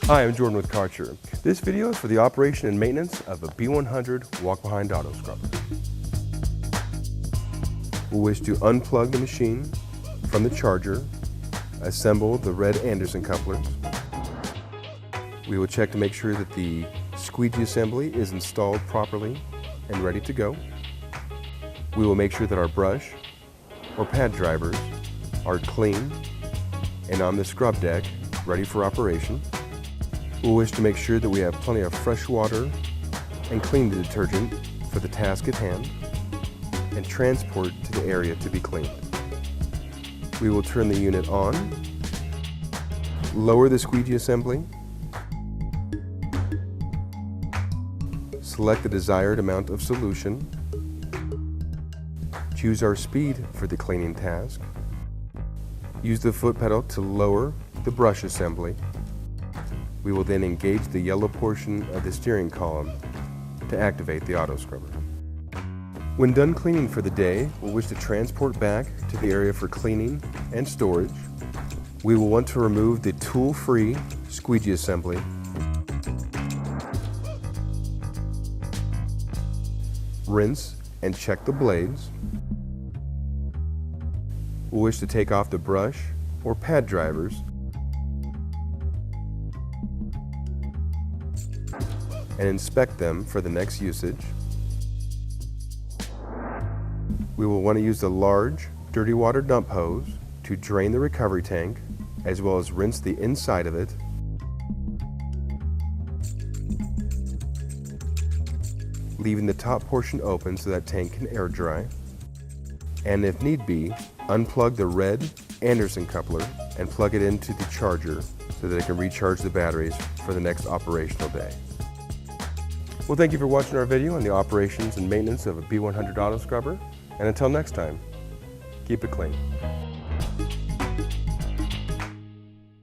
Hi, I'm Jordan with Karcher. This video is for the operation and maintenance of a B100 walk-behind auto scrubber. We'll wish to unplug the machine from the charger, assemble the red Anderson couplers. We will check to make sure that the squeegee assembly is installed properly and ready to go. We will make sure that our brush or pad drivers are clean and on the scrub deck, ready for operation. We'll wish to make sure that we have plenty of fresh water and clean detergent for the task at hand and transport to the area to be cleaned. We will turn the unit on, lower the squeegee assembly, select the desired amount of solution, choose our speed for the cleaning task, use the foot pedal to lower the brush assembly. We will then engage the yellow portion of the steering column to activate the auto scrubber. When done cleaning for the day, we'll wish to transport back to the area for cleaning and storage. We will want to remove the tool-free squeegee assembly, rinse and check the blades. We'll wish to take off the brush or pad drivers and inspect them for the next usage. We will want to use the large dirty water dump hose to drain the recovery tank as well as rinse the inside of it. Leaving the top portion open so that tank can air dry. And if need be, unplug the red Anderson coupler and plug it into the charger so that it can recharge the batteries for the next operational day. Well, thank you for watching our video on the operations and maintenance of a B100 auto scrubber. And until next time, keep it clean.